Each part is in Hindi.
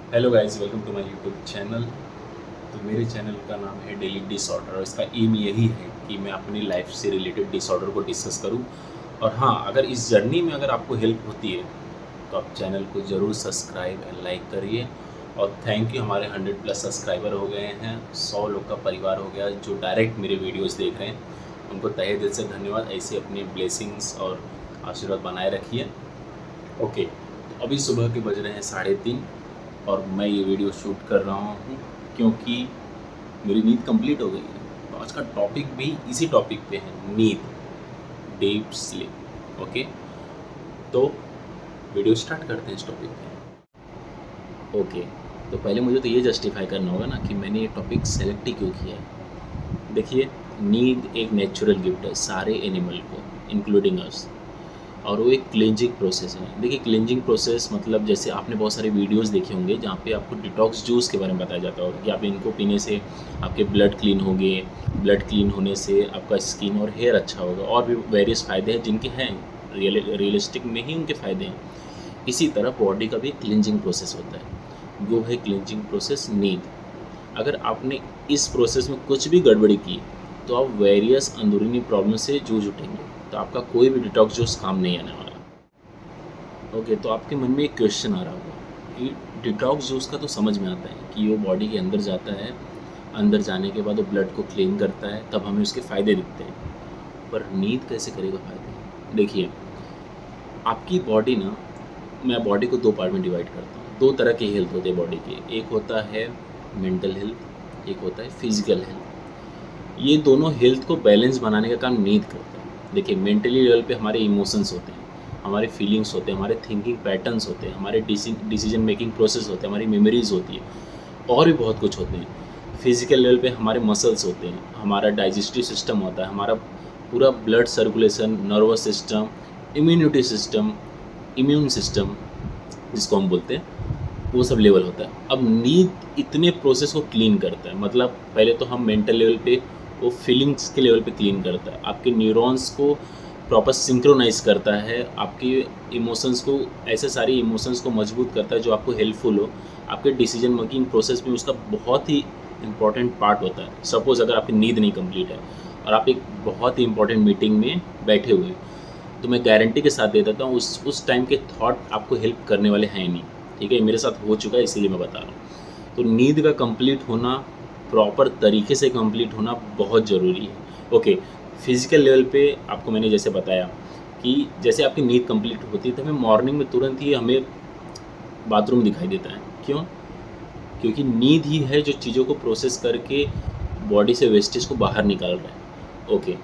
Hello guys, welcome to my YouTube channel. तो मेरे चैनल का नाम है डेली डिसऑर्डर और इसका एम यही है कि मैं अपनी लाइफ से रिलेटेड डिसऑर्डर को डिस्कस करूं। और हाँ, अगर इस जर्नी में अगर आपको हेल्प होती है तो आप चैनल को ज़रूर सब्सक्राइब एंड लाइक करिए। और थैंक यू, हमारे 100+ सब्सक्राइबर हो गए हैं, 100 लोग का परिवार हो गया जो डायरेक्ट मेरे वीडियोज़ देख रहे हैं। उनको तहे दिल से धन्यवाद। ऐसे अपने ब्लेसिंग्स और आशीर्वाद बनाए रखिए। ओके, तो अभी सुबह के बज रहे हैं 3:30 और मैं ये वीडियो शूट कर रहा हूँ क्योंकि मेरी नींद कंप्लीट हो गई है। तो आज का टॉपिक भी इसी टॉपिक पे है, नींद, डीप स्लीप। ओके, तो वीडियो स्टार्ट करते हैं इस टॉपिक पे। ओके, तो पहले मुझे तो ये जस्टिफाई करना होगा ना कि मैंने ये टॉपिक सेलेक्ट ही क्यों किया है। देखिए, नींद एक नेचुरल गिफ्ट है सारे एनिमल को, इंक्लूडिंग अस। और वो एक क्लेंजिंग प्रोसेस है। देखिए, क्लेंजिंग प्रोसेस मतलब जैसे आपने बहुत सारे वीडियोस देखे होंगे जहाँ पे आपको डिटॉक्स जूस के बारे में बताया जाता होगा कि आप इनको पीने से आपके ब्लड क्लीन होंगे, ब्लड क्लीन होने से आपका स्किन और हेयर अच्छा होगा, और भी वेरियस फ़ायदे हैं जिनके हैं, रियलिस्टिक में ही उनके फ़ायदे हैं। इसी तरह बॉडी का भी क्लेंजिंग प्रोसेस होता है, वो है क्लेंजिंग प्रोसेस नींद। अगर आपने इस प्रोसेस में कुछ भी गड़बड़ी की तो आप वेरियस अंदरूनी प्रॉब्लम से जूझ उठेंगे, तो आपका कोई भी डिटॉक्स जूस काम नहीं आने वाला। ओके, तो आपके मन में एक क्वेश्चन आ रहा होगा कि डिटॉक्स जूस का तो समझ में आता है कि वो बॉडी के अंदर जाता है, अंदर जाने के बाद वो ब्लड को क्लीन करता है, तब हमें उसके फ़ायदे दिखते हैं। पर नींद कैसे करेगा फ़ायदे? देखिए, आपकी बॉडी ना, मैं बॉडी को दो पार्ट में डिवाइड करता हूँ। दो तरह के हेल्थ होते हैं बॉडी के, एक होता है मेंटल हेल्थ, एक होता है फिजिकल हेल्थ। ये दोनों हेल्थ को बैलेंस बनाने का काम नींद करता है। देखिए, मेंटली लेवल पे हमारे इमोशंस होते हैं, हमारे फीलिंग्स होते हैं, हमारे थिंकिंग पैटर्न्स होते हैं, हमारे डिसीजन मेकिंग प्रोसेस होते हैं, हमारी मेमोरीज होती है, और भी बहुत कुछ होते हैं। फिजिकल लेवल पे हमारे मसल्स होते हैं, हमारा डाइजेस्टिव सिस्टम होता है, हमारा पूरा blood circulation, nervous system, immunity system, immune system जिसको हम बोलते हैं, वो सब लेवल होता है। अब नींद इतने प्रोसेस को क्लीन करता है। मतलब पहले तो हम मेंटल लेवल पे, वो फीलिंग्स के लेवल पे क्लीन करता है, आपके न्यूरॉन्स को प्रॉपर सिंक्रोनाइज करता है, आपके इमोशंस को, ऐसे सारे इमोशंस को मजबूत करता है जो आपको हेल्पफुल हो। आपके डिसीजन मेकिंग प्रोसेस में उसका बहुत ही इंपॉर्टेंट पार्ट होता है। सपोज़ अगर आपकी नींद नहीं कंप्लीट है और आप एक बहुत ही इंपॉर्टेंट मीटिंग में बैठे हुए, तो मैं गारंटी के साथ दे देता हूँ उस टाइम के थॉट आपको हेल्प करने वाले हैं नहीं। ठीक है, मेरे साथ हो चुका है, इसीलिए मैं बता रहा हूँ। तो नींद का कंप्लीट होना, प्रॉपर तरीके से कंप्लीट होना बहुत ज़रूरी है। ओके, फिजिकल लेवल पे आपको मैंने जैसे बताया कि जैसे आपकी नींद कंप्लीट होती है तो हमें मॉर्निंग में तुरंत ही हमें बाथरूम दिखाई देता है। क्यों? क्योंकि नींद ही है जो चीज़ों को प्रोसेस करके बॉडी से वेस्टेज को बाहर निकाल रहा है। ओके,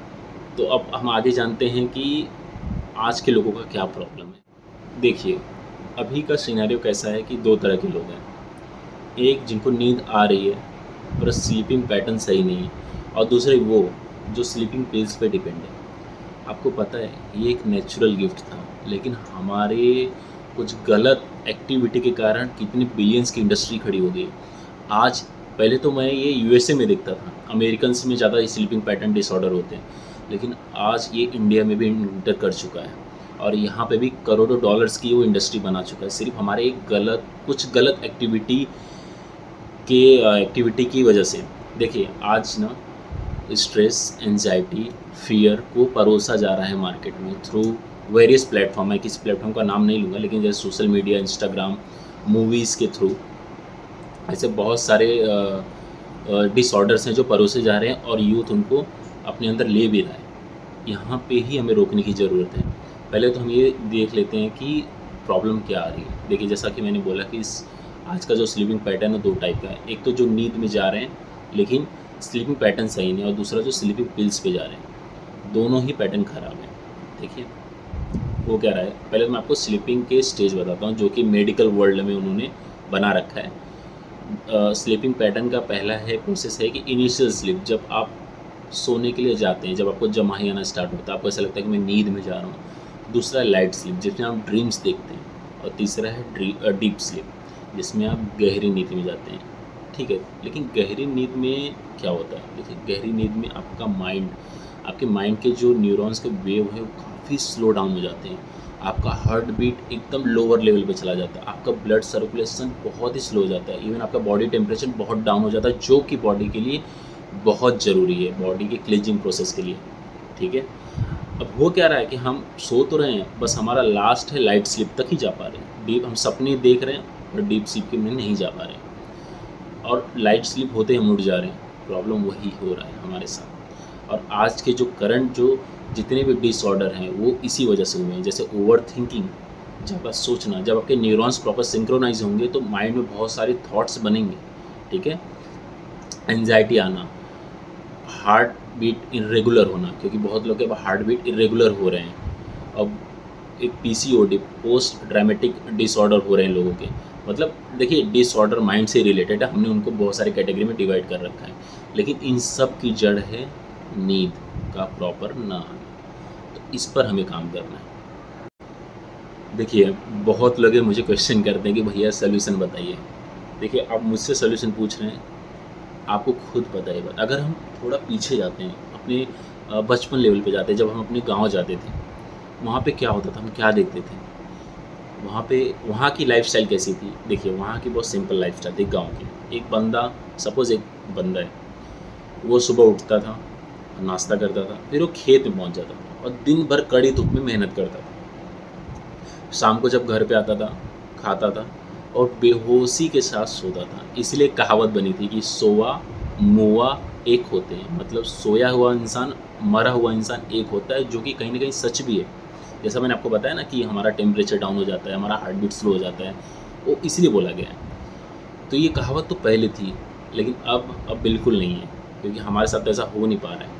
तो अब हम आगे जानते हैं कि आज के लोगों का क्या प्रॉब्लम है। देखिए, अभी का सिनेरियो कैसा है कि दो तरह के लोग हैं। एक जिनको नींद आ रही है पर स्लीपिंग पैटर्न सही नहीं है, और दूसरे वो जो स्लीपिंग पिल्स पे डिपेंड है। आपको पता है, ये एक नेचुरल गिफ्ट था, लेकिन हमारे कुछ गलत एक्टिविटी के कारण कितनी बिलियंस की इंडस्ट्री खड़ी हो गई आज। पहले तो मैं ये यूएसए में देखता था, अमेरिकन्स में ज़्यादा स्लीपिंग पैटर्न डिसऑर्डर होते हैं, लेकिन आज ये इंडिया में भी इंटर कर चुका है, और यहाँ पे भी करोड़ों डॉलर्स की वो इंडस्ट्री बना चुका है, सिर्फ हमारे एक कुछ गलत एक्टिविटी की वजह से। देखिए, आज ना स्ट्रेस, एंजाइटी, फियर को परोसा जा रहा है मार्केट में थ्रू वेरियस प्लेटफॉर्म। मैं किसी प्लेटफॉर्म का नाम नहीं लूँगा, लेकिन जैसे सोशल मीडिया, इंस्टाग्राम, मूवीज़ के थ्रू ऐसे बहुत सारे डिसऑर्डर्स हैं जो परोसे जा रहे हैं, और यूथ उनको अपने अंदर ले भी रहा है। यहाँ पे ही हमें रोकने की ज़रूरत है। पहले तो हम ये देख लेते हैं कि प्रॉब्लम क्या आ रही है। देखिए, जैसा कि मैंने बोला कि आज का जो स्लीपिंग पैटर्न है दो टाइप का है। एक तो जो नींद में जा रहे हैं लेकिन स्लीपिंग पैटर्न सही नहीं, और दूसरा जो स्लीपिंग पिल्स पे जा रहे हैं। दोनों ही पैटर्न ख़राब है। देखिए, वो क्या रहा है, पहले तो मैं आपको स्लीपिंग के स्टेज बताता हूँ जो कि मेडिकल वर्ल्ड में उन्होंने बना रखा है। स्लीपिंग पैटर्न का पहला है प्रोसेस है कि इनिशियल स्लीप, जब आप सोने के लिए जाते हैं, जब आपको जमाही आना स्टार्ट होता है, आपको ऐसा लगता है कि मैं नींद में जा रहा हूँ। दूसरा है लाइट स्लीप, जिसमें आप ड्रीम्स देखते हैं, और तीसरा है डीप स्लीप, जिसमें आप गहरी नींद में जाते हैं। ठीक है, लेकिन गहरी नींद में क्या होता है? देखिए, गहरी नींद में आपके माइंड के जो न्यूरॉन्स के वेव है वो काफ़ी स्लो डाउन हो जाते हैं, आपका हार्ट बीट एकदम लोअर लेवल पे चला जाता है, आपका ब्लड सर्कुलेशन बहुत ही स्लो हो जाता है, इवन आपका बॉडी टेम्परेचर बहुत डाउन हो जाता है, जो कि बॉडी के लिए बहुत ज़रूरी है, बॉडी के क्लींजिंग प्रोसेस के लिए। ठीक है, अब हो क्या रहा है कि हम सो तो रहे हैं, बस हमारा लास्ट है लाइट स्लीप तक ही जा पा रहे हैं, डीप हम सपने देख रहे हैं और डीप स्लीप में नहीं जा पा रहे हैं, और लाइट स्लीप होते ही हम उठ जा रहे हैं। प्रॉब्लम वही हो रहा है हमारे साथ। और आज के जो करंट जो जितने भी डिसऑर्डर हैं वो इसी वजह से हुए हैं, जैसे ओवर थिंकिंग, जब आपका सोचना, जब आपके न्यूरॉन्स प्रॉपर सिंक्रोनाइज होंगे तो माइंड में बहुत सारे थॉट्स बनेंगे। ठीक है, एंजाइटी आना, हार्ट बीट इरेगुलर होना, क्योंकि बहुत लोग के हार्ट बीट इरेगुलर हो रहे हैं। अब एक पीसीओडी, पोस्ट ड्रामेटिक डिसऑर्डर हो रहे हैं लोगों के। मतलब देखिए, डिसऑर्डर माइंड से रिलेटेड है, हमने उनको बहुत सारी कैटेगरी में डिवाइड कर रखा है, लेकिन इन सब की जड़ है नींद का प्रॉपर ना आना। तो इस पर हमें काम करना है। देखिए, बहुत लोग मुझे क्वेश्चन करते हैं कि भैया सोल्यूशन बताइए। देखिए, आप मुझसे सोल्यूशन पूछ रहे हैं, आपको खुद पता है बात। अगर हम थोड़ा पीछे जाते हैं, अपने बचपन लेवल पे जाते हैं, जब हम अपने गांव जाते थे, वहाँ पे क्या होता था, हम क्या देखते थे वहाँ पे, वहाँ की लाइफस्टाइल कैसी थी। देखिए, वहाँ की बहुत सिंपल लाइफस्टाइल थी गांव की। एक बंदा, सपोज़ एक बंदा है, वो सुबह उठता था, नाश्ता करता था, फिर वो खेत में पहुँच जाता था और दिन भर कड़ी धूप में मेहनत करता था। शाम को जब घर पे आता था, खाता था और बेहोशी के साथ सोता था। इसलिए कहावत बनी थी कि सोवा मुआ एक होते हैं, मतलब सोया हुआ इंसान, मरा हुआ इंसान एक होता है, जो कि कहीं ना कहीं सच भी है। जैसा मैंने आपको बताया ना कि हमारा टेम्परेचर डाउन हो जाता है, हमारा हार्ट बीट स्लो हो जाता है, वो इसलिए बोला गया है। तो ये कहावत तो पहले थी, लेकिन अब बिल्कुल नहीं है, क्योंकि हमारे साथ ऐसा हो नहीं पा रहा है।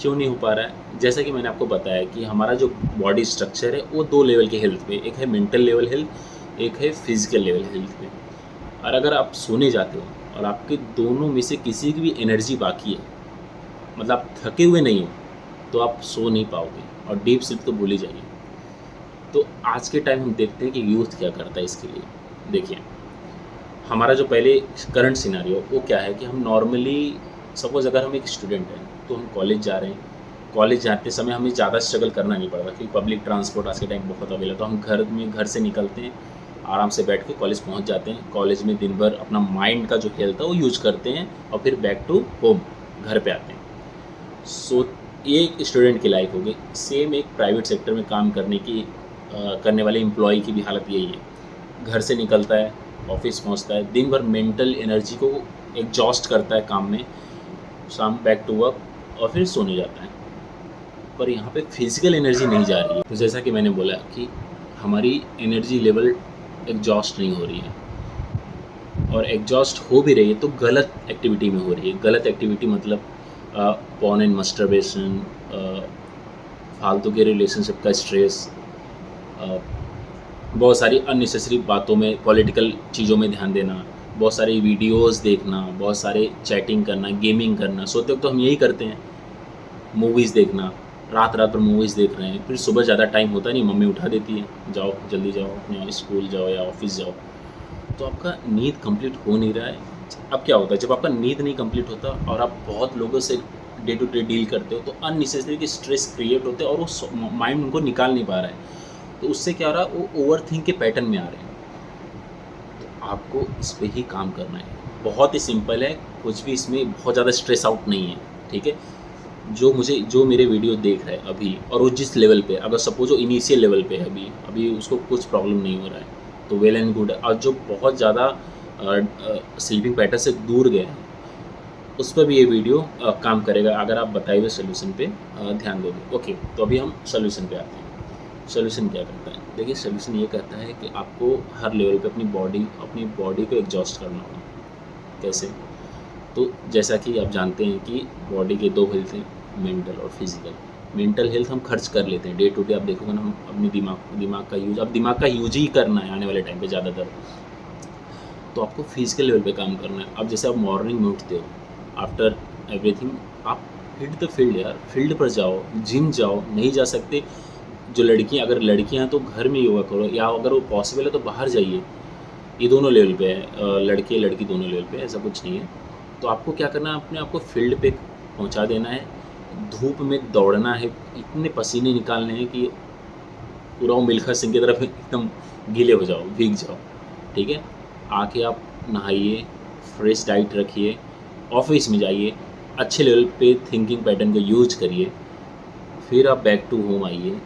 क्यों नहीं हो पा रहा है? जैसा कि मैंने आपको बताया कि हमारा जो बॉडी स्ट्रक्चर है वो दो लेवल के हेल्थ पे, एक है मेंटल लेवल हेल्थ, एक है फिजिकल लेवल हेल्थ पे। और अगर आप सोने जाते हो और आपके दोनों में से किसी की भी एनर्जी बाकी है, मतलब आप थके हुए नहीं हो, तो आप सो नहीं पाओगे, और डीप स्लीप तो भूल ही जाइए। तो आज के टाइम हम देखते हैं कि यूथ क्या करता है इसके लिए। देखिए, हमारा जो पहले करंट सिनारियो वो क्या है कि हम नॉर्मली, सपोज़ अगर हम एक स्टूडेंट हैं तो हम कॉलेज जा रहे हैं, कॉलेज जाते समय हमें ज़्यादा स्ट्रगल करना नहीं पड़ता, क्योंकि पब्लिक ट्रांसपोर्ट आज के टाइम बहुत अवेलेबल है। तो हम घर से निकलते हैं, आराम से बैठ के कॉलेज पहुंच जाते हैं, कॉलेज में दिन भर अपना माइंड का जो हेल्थ है वो यूज करते हैं, और फिर बैक टू होम, घर पे आते हैं। सो ये एक स्टूडेंट की लाइफ होगी। सेम एक प्राइवेट सेक्टर में काम करने वाले एम्प्लॉय की भी हालत यही है। घर से निकलता है, ऑफिस पहुंचता है, दिन भर मेंटल एनर्जी को एग्जॉस्ट करता है काम में, शाम बैक टू वर्क और फिर सोने जाता है। पर यहाँ पे फिजिकल एनर्जी नहीं जा रही है। तो जैसा कि मैंने बोला कि हमारी एनर्जी लेवल एग्जॉस्ट नहीं हो रही है, और एग्जॉस्ट हो भी रही है तो गलत एक्टिविटी में हो रही है। गलत एक्टिविटी मतलब पॉर्न एंड मस्टरबेशन, फालतू के रिलेशनशिप का स्ट्रेस, बहुत सारी अननेसेसरी बातों में, पॉलिटिकल चीज़ों में ध्यान देना, बहुत सारी वीडियोस देखना, बहुत सारे चैटिंग करना, गेमिंग करना। सोते वक्त तो हम यही करते हैं, मूवीज़ देखना, रात रात भर मूवीज़ देख रहे हैं, फिर सुबह ज़्यादा टाइम होता नहीं, मम्मी उठा देती है, जाओ जल्दी जाओ, अपने स्कूल जाओ या ऑफिस जाओ। तो आपका नींद कंप्लीट हो नहीं रहा है। अब क्या होता है, जब आपका नींद नहीं कंप्लीट होता और आप बहुत लोगों से डे टू डे डील करते हो, तो अननेसेसरी के स्ट्रेस क्रिएट होते हैं और वो माइंड उनको निकाल नहीं पा रहा है। तो उससे क्या हो रहा है, वो ओवर थिंक के पैटर्न में आ रहे हैं। तो आपको इस पर ही काम करना है। बहुत ही सिंपल है, कुछ भी इसमें बहुत ज़्यादा स्ट्रेस आउट नहीं है। ठीक है, जो मेरे वीडियो देख रहा है अभी, और वो जिस लेवल पे, अगर सपोज वो इनिशियल लेवल पे है, अभी उसको कुछ प्रॉब्लम नहीं हो रहा है, तो वेल एंड गुड है। और जो बहुत ज़्यादा स्लीपिंग पैटर्न से दूर गए हैं, उस पर भी ये वीडियो काम करेगा, अगर आप बताए हुए सोल्यूशन पे ध्यान दोगे। ओके, तो अभी हम सोल्यूशन पे आते हैं। सोल्यूशन क्या करता है? देखिए, सोल्यूशन ये कहता है कि आपको हर लेवल पे अपनी बॉडी को एग्जॉस्ट करना होगा। कैसे? तो जैसा कि आप जानते हैं कि बॉडी के दो हेल्थ हैं, मेंटल और फिजिकल। मेंटल हेल्थ हम खर्च कर लेते हैं डे टू डे, आप देखोगे ना, हम अपनी दिमाग का यूज ही करना है आने वाले टाइम पे ज़्यादातर। तो आपको फिजिकल लेवल पे काम करना है। अब जैसे आप मॉर्निंग में उठते हो, आफ्टर एवरीथिंग आप हिट द फील्ड यार, फील्ड पर जाओ, जिम जाओ। नहीं जा सकते, जो लड़कियां, अगर लड़कियां हैं तो घर में योगा करो, या अगर वो पॉसिबल है तो बाहर जाइए। ये दोनों लेवल पे है, लड़के लड़की दोनों लेवल पे है, ऐसा कुछ नहीं है। तो आपको क्या करना है, अपने आप को फील्ड पे पहुंचा देना है, धूप में दौड़ना है, इतने पसीने निकालने हैं कि पूरा वो मिल्खा सिंह की तरफ एकदम गीले हो जाओ, भीग जाओ, ठीक है? आके आप नहाइए, फ्रेश डाइट रखिए, ऑफ़िस में जाइए, अच्छे लेवल पे थिंकिंग पैटर्न को यूज़ करिए, फिर आप बैक टू होम आइए,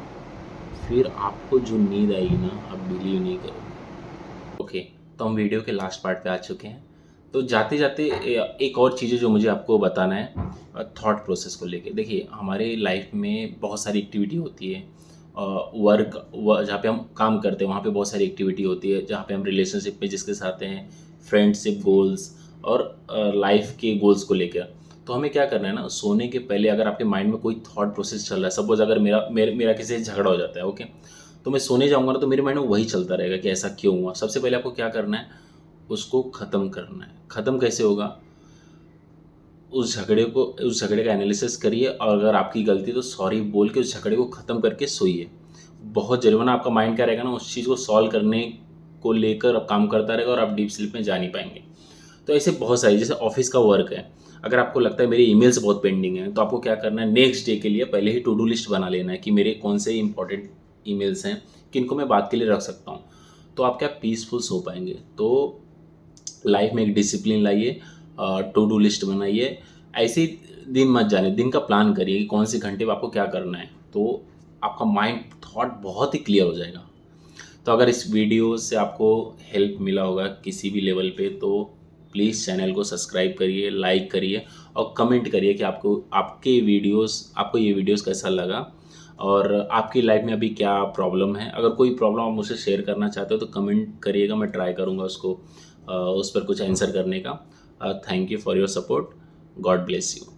फिर आपको जो नींद आएगी ना, आप बिलीव नहीं करोगे। ओके, तो हम वीडियो के लास्ट पार्ट पे आ चुके हैं। तो जाते-जाते एक और चीज़ है जो मुझे आपको बताना है थॉट प्रोसेस को लेके। देखिए, हमारे लाइफ में बहुत सारी एक्टिविटी होती है। जहाँ पे हम काम करते हैं, वहाँ पे बहुत सारी एक्टिविटी होती है, जहाँ पे हम रिलेशनशिप में जिसके साथ हैं, फ्रेंडशिप गोल्स और लाइफ के गोल्स को लेकर। तो हमें क्या करना है ना, सोने के पहले अगर आपके माइंड में कोई थॉट प्रोसेस चल रहा है, सपोज़ अगर मेरा किसी से झगड़ा हो जाता है, ओके? तो मैं सोने जाऊँगा ना, तो मेरे माइंड में वही चलता रहेगा कि ऐसा क्यों हुआ? सबसे पहले आपको क्या करना है, उसको ख़त्म करना है। ख़त्म कैसे होगा? उस झगड़े का एनालिसिस करिए और अगर आपकी गलती है तो सॉरी बोल के उस झगड़े को ख़त्म करके सोइए। बहुत ज़रूरी, वरना आपका माइंड क्या रहेगा ना, उस चीज़ को सॉल्व करने को लेकर अब काम करता रहेगा और आप डीप स्लीप में जा नहीं पाएँगे। तो ऐसे बहुत सारी, जैसे ऑफ़िस का वर्क है, अगर आपको लगता है मेरी ईमेल्स बहुत पेंडिंग हैं, तो आपको क्या करना है, नेक्स्ट डे के लिए पहले ही टू डू लिस्ट बना लेना है कि मेरे कौन से इंपॉर्टेंट ईमेल्स हैं, किनको मैं बात के लिए रख सकता हूँ। तो आप क्या पीसफुल सो पाएँगे। तो लाइफ में एक डिसिप्लिन लाइए, टू डू लिस्ट बनाइए, ऐसे ही दिन मत जाने, दिन का प्लान करिए कि कौन से घंटे में आपको क्या करना है, तो आपका माइंड थॉट बहुत ही क्लियर हो जाएगा। तो अगर इस वीडियो से आपको हेल्प मिला होगा किसी भी लेवल पे, तो प्लीज़ चैनल को सब्सक्राइब करिए, लाइक करिए और कमेंट करिए कि आपको ये वीडियोस कैसा लगा और आपकी लाइफ में अभी क्या प्रॉब्लम है। अगर कोई प्रॉब्लम आप मुझसे शेयर करना चाहते हो तो कमेंट करिएगा, मैं ट्राई करूँगा उस पर कुछ आंसर करने का। Thank you for your support. God bless you.